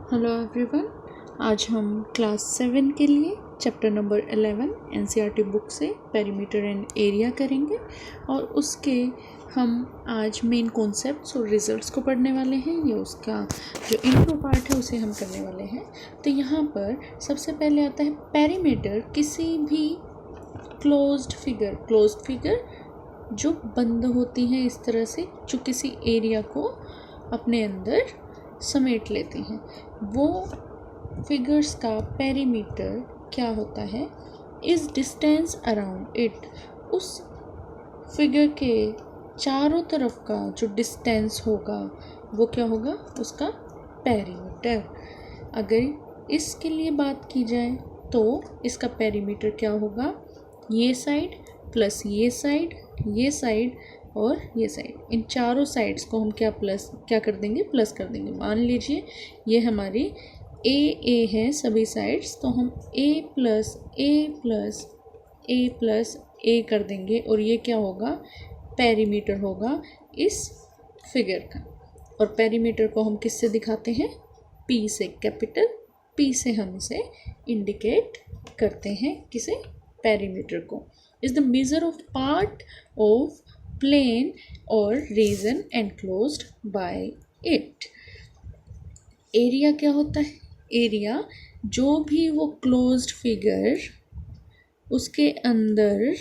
Hello everyone. आज हम class 7 के लिए चैप्टर नंबर 11 एनसीईआरटी बुक से पेरीमीटर एंड एरिया करेंगे और उसके हम आज मेन कॉन्सेप्ट्स और रिजल्ट्स को पढ़ने वाले हैं। ये उसका जो इंट्रो पार्ट है उसे हम करने वाले हैं। तो यहाँ पर सबसे पहले आता है पेरीमीटर, किसी भी क्लोज्ड फिगर जो बंद होती हैं इस तरह से, जो किसी एरिया को अपने अंदर समेट लेती हैं, वो फिगर्स का पेरीमीटर क्या होता है। इस डिस्टेंस अराउंड इट, उस फिगर के चारों तरफ का जो डिस्टेंस होगा वो क्या होगा, उसका पेरीमीटर। अगर इसके लिए बात की जाए तो इसका पेरीमीटर क्या होगा, ये साइड प्लस ये साइड और ये साइड, इन चारों साइड्स को हम क्या कर देंगे, प्लस कर देंगे। मान लीजिए ये हमारी ए है सभी साइड्स, तो हम ए प्लस ए कर देंगे और ये क्या होगा, पेरीमीटर होगा इस फिगर का। और पेरीमीटर को हम किससे दिखाते हैं, पी से, कैपिटल पी से हम इसे इंडिकेट करते हैं, किसे, पेरीमीटर को। Is the measure of part of plane और region enclosed by it. Area क्या होता है, एरिया जो भी वो क्लोज्ड फिगर उसके अंदर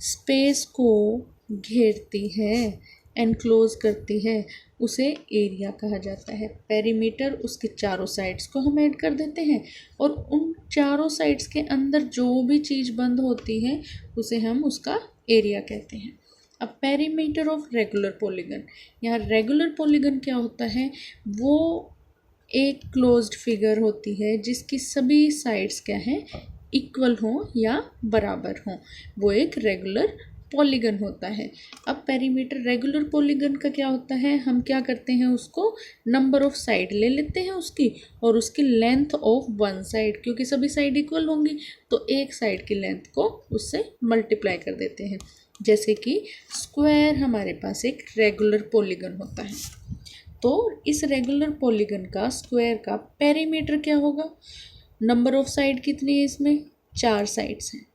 स्पेस को घेरती है, एनक्लोज करती है, उसे एरिया कहा जाता है। पेरीमीटर, उसके चारों साइड्स को हम ऐड कर देते हैं और उन चारों साइड्स के अंदर जो भी चीज़ बंद होती है उसे हम उसका एरिया कहते हैं। अब पेरीमीटर ऑफ रेगुलर पॉलीगन, यहाँ रेगुलर पॉलीगन क्या होता है, वो एक क्लोज्ड फिगर होती है जिसकी सभी साइड्स क्या हैं, इक्वल हो या बराबर हो, वो एक रेगुलर पॉलीगन होता है। अब पेरीमीटर रेगुलर पॉलीगन का क्या होता है, हम क्या करते हैं, उसको नंबर ऑफ साइड ले लेते हैं उसकी और उसकी लेंथ ऑफ वन साइड, क्योंकि सभी साइड इक्वल होंगी तो एक साइड की लेंथ को उससे मल्टीप्लाई कर देते हैं। जैसे कि स्क्वायर हमारे पास एक रेगुलर पॉलीगन होता है, तो इस रेगुलर पॉलीगन का, स्क्वायर का पेरीमीटर क्या होगा, नंबर ऑफ साइड कितनी है, इसमें 4 साइड्स हैं,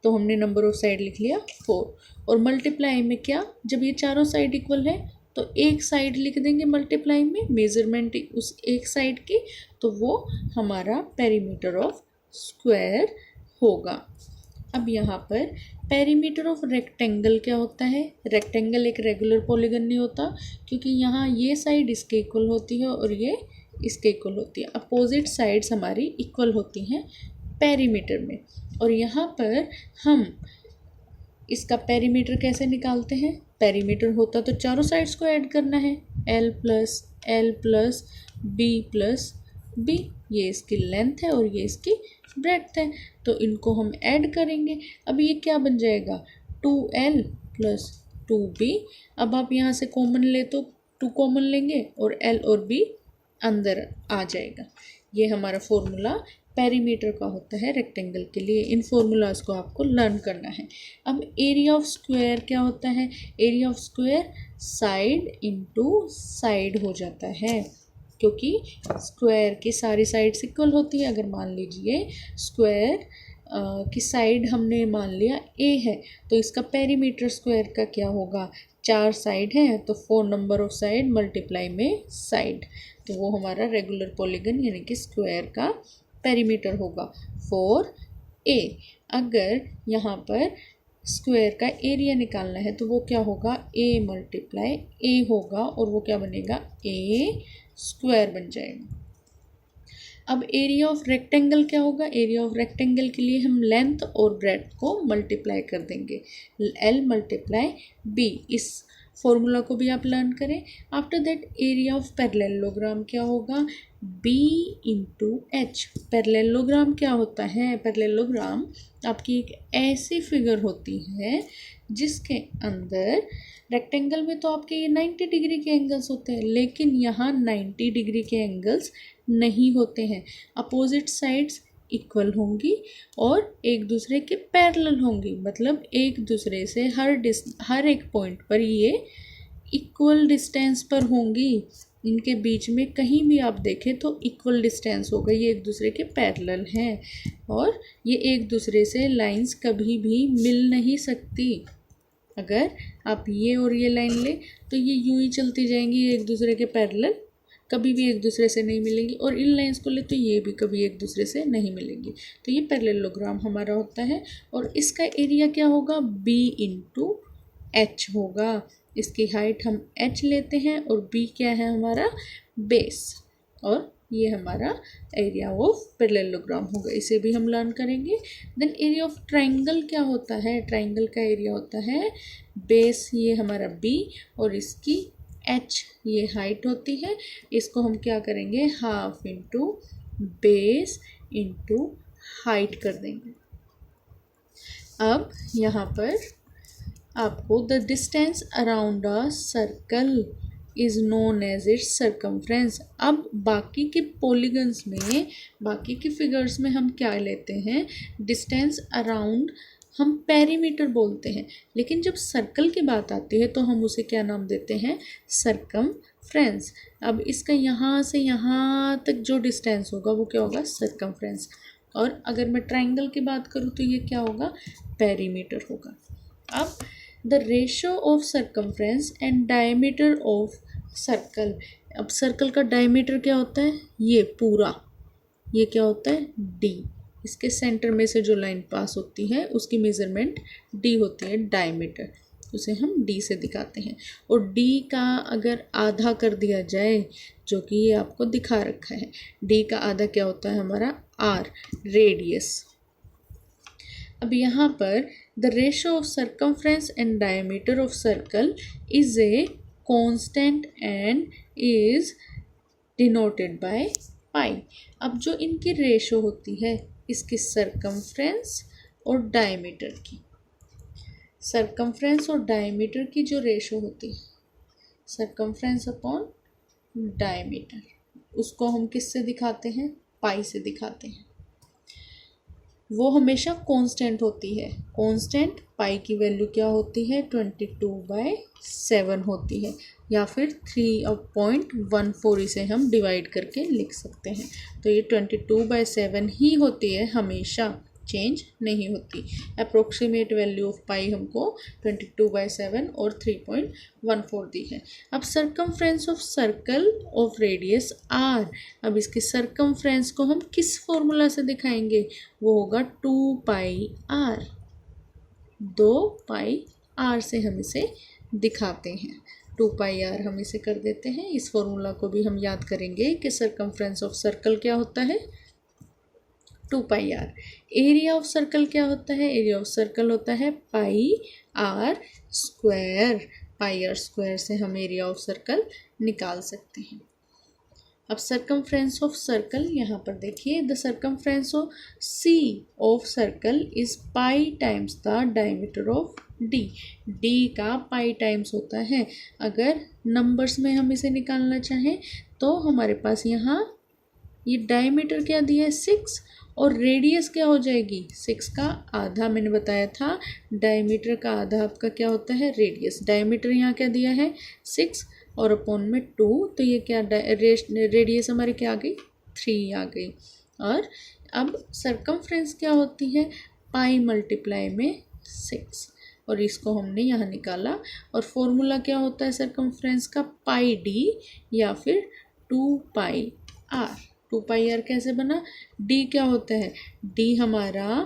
तो हमने नंबर ऑफ साइड लिख लिया 4, और मल्टीप्लाई में क्या, जब ये चारों साइड इक्वल है तो एक साइड लिख देंगे मल्टीप्लाई में, मेजरमेंट उस एक साइड की, तो वो हमारा पेरीमीटर ऑफ स्क्वायर होगा। अब यहाँ पर पेरीमीटर ऑफ रेक्टेंगल क्या होता है, रेक्टेंगल एक रेगुलर पॉलीगन नहीं होता, क्योंकि यहाँ ये साइड इसके इक्वल होती है और ये इसके इक्वल होती है, अपोजिट साइड्स हमारी इक्वल होती हैं पेरीमीटर में। और यहाँ पर हम इसका पेरीमीटर कैसे निकालते हैं, पेरीमीटर होता तो चारों साइड्स को ऐड करना है, L प्लस बी, ये इसकी लेंथ है और ये इसकी ब्रेड्थ है, तो इनको हम ऐड करेंगे। अब ये क्या बन जाएगा, 2L प्लस 2B। अब आप यहाँ से कॉमन ले तो 2 कॉमन लेंगे और L और B अंदर आ जाएगा। ये हमारा फॉर्मूला पेरीमीटर का होता है रेक्टेंगल के लिए। इन फॉर्मूलाज को आपको लर्न करना है। अब एरिया ऑफ स्क्वायर क्या होता है, area of square side into side हो जाता है, क्योंकि स्क्वायर की सारी साइड्स इक्वल होती है। अगर मान लीजिए स्क्वायर की साइड हमने मान लिया A है, तो इसका पेरीमीटर स्क्वायर का क्या होगा, 4 साइड है तो 4 नंबर ऑफ साइड मल्टीप्लाई में साइड, तो वो हमारा रेगुलर पॉलीगन यानी कि स्क्वायर का पेरीमीटर होगा 4A। अगर यहाँ पर स्क्वायर का एरिया निकालना है तो वो क्या होगा, A मल्टीप्लाई A होगा और वो क्या बनेगा, A स्क्वायर बन जाएगा। अब एरिया ऑफ रेक्टेंगल क्या होगा, एरिया ऑफ रेक्टेंगल के लिए हम लेंथ और ब्रेड्थ को मल्टीप्लाई कर देंगे, L मल्टीप्लाई B। इस फॉर्मूला को भी आप लर्न करें। After that area of parallelogram क्या होगा, B इंटू H। पैरेललोग्राम क्या होता है, पैरेललोग्राम आपकी एक ऐसी फिगर होती है जिसके अंदर, रेक्टेंगल में तो आपके ये 90 डिग्री के एंगल्स होते हैं, लेकिन यहाँ 90 डिग्री के एंगल्स नहीं होते हैं, अपोजिट साइड्स इक्वल होंगी और एक दूसरे के पैरेलल होंगी, मतलब एक दूसरे से हर एक पॉइंट पर ये इक्वल डिस्टेंस पर होंगी, इनके बीच में कहीं भी आप देखें तो इक्वल डिस्टेंस होगा, ये एक दूसरे के पैरेलल हैं और ये एक दूसरे से लाइंस कभी भी मिल नहीं सकती। अगर आप ये और ये लाइन ले तो ये यूं ही चलती जाएंगी, ये एक दूसरे के पैरेलल कभी भी एक दूसरे से नहीं मिलेंगी, और इन लाइंस को ले तो ये भी कभी एक दूसरे से नहीं मिलेंगी। तो ये पैरेललोग्राम हमारा होता है और इसका एरिया क्या होगा, b इंटू एच होगा। इसकी हाइट हम h लेते हैं और b क्या है हमारा, बेस, और ये हमारा एरिया ऑफ पैरेललोग्राम होगा। इसे भी हम लर्न करेंगे। देन एरिया ऑफ ट्राइंगल क्या होता है, ट्राइंगल का एरिया होता है बेस, ये हमारा b और इसकी h ये हाइट होती है। इसको हम क्या करेंगे, half into base into height कर देंगे। अब यहाँ पर आपको the distance around a circle is known as its circumference. अब बाकी के पॉलीगन्स में, बाकी के फिगर्स में हम क्या लेते हैं, डिस्टेंस अराउंड हम पेरीमीटर बोलते हैं, लेकिन जब सर्कल की बात आती है तो हम उसे क्या नाम देते हैं, सर्कमफ्रेंस। अब इसका यहाँ से यहाँ तक जो डिस्टेंस होगा वो क्या होगा, सर्कमफ्रेंस। और अगर मैं ट्राइंगल की बात करूँ तो ये क्या होगा, पेरीमीटर होगा। अब the ratio of circumference and diameter of circle. अब सर्कल का डायमीटर क्या होता है, ये पूरा, ये क्या होता है, d। इसके सेंटर में से जो लाइन पास होती है उसकी मेजरमेंट d होती है, डायमीटर, उसे हम d से दिखाते हैं। और d का अगर आधा कर दिया जाए, जो कि ये आपको दिखा रखा है, d का आधा क्या होता है हमारा, r, रेडियस। अब यहाँ पर the ratio of circumference and diameter of circle is a constant and is denoted by pi. अब जो इनकी रेशो होती है, इसकी सर्कमफ्रेंस और डायमीटर की, सर्कमफ्रेंस और डायमीटर की जो रेशो होती है, सर्कमफ्रेंस अपॉन डायमीटर, उसको हम किससे दिखाते हैं, पाई से दिखाते हैं। वो हमेशा कांस्टेंट होती है। कांस्टेंट पाई की वैल्यू क्या होती है, 22/7 होती है, या फिर 3.14 इसे हम डिवाइड करके लिख सकते हैं। तो ये 22/7 ही होती है, हमेशा चेंज नहीं होती। अप्रोक्सीमेट वैल्यू ऑफ पाई हमको 22/7 और 3.14 दी है। अब circumference of circle of radius r। अब इसके सर्कमफ्रेंस को हम किस फॉर्मूला से दिखाएंगे, वो होगा 2πr, 2πr से हम इसे दिखाते हैं। 2πr हम इसे कर देते हैं। इस फॉर्मूला को भी हम याद करेंगे कि सर्कमफ्रेंस ऑफ सर्कल क्या होता है, 2πr। एरिया ऑफ सर्कल क्या होता है, एरिया ऑफ सर्कल होता है πr स्क्वायर। πr स्क्वायर से हम एरिया ऑफ सर्कल निकाल सकते हैं। अब सर्कमफ्रेंस ऑफ सर्कल यहाँ पर देखिए, the circumference of c of circle is pi times the diameter of d। d का पाई टाइम्स होता है। अगर नंबर्स में हम इसे निकालना चाहें तो हमारे पास यहाँ ये डायमीटर क्या दिया है, 6, और रेडियस क्या हो जाएगी, 6 का आधा, मैंने बताया था डायमीटर का आधा आपका क्या होता है, रेडियस। डायमीटर यहाँ क्या दिया है, 6 और अपॉन में 2, तो ये क्या रेडियस हमारी क्या आ गई, 3 आ गई। और अब सर्कमफ्रेंस क्या होती है, पाई मल्टीप्लाई में 6, और इसको हमने यहाँ निकाला। और फॉर्मूला क्या होता है सर्कमफ्रेंस का, पाई d या फिर 2πr। 2πr कैसे बना, d क्या होता है, d हमारा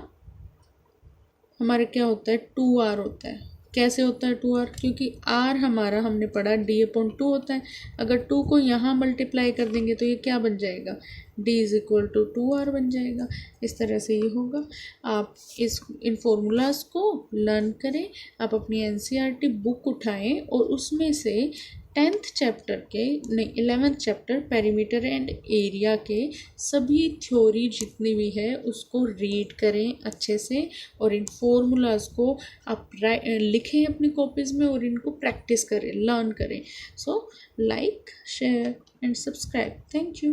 क्या होता है, 2r होता है। कैसे होता है 2r, क्योंकि r हमारा हमने पढ़ा d/2 होता है। अगर 2 को यहाँ मल्टीप्लाई कर देंगे तो ये क्या बन जाएगा, d = 2r बन जाएगा। इस तरह से ये होगा। आप इन फॉर्मूलाज को लर्न करें। आप अपनी NCERT बुक उठाएं और उसमें से 10th चैप्टर के नहीं 11th chapter perimeter and area के सभी थ्योरी जितनी भी है उसको रीड करें अच्छे से, और इन फॉर्मूलाज को आप लिखें अपनी कॉपीज़ में और इनको प्रैक्टिस करें, लर्न करें। So like, share and subscribe. Thank you.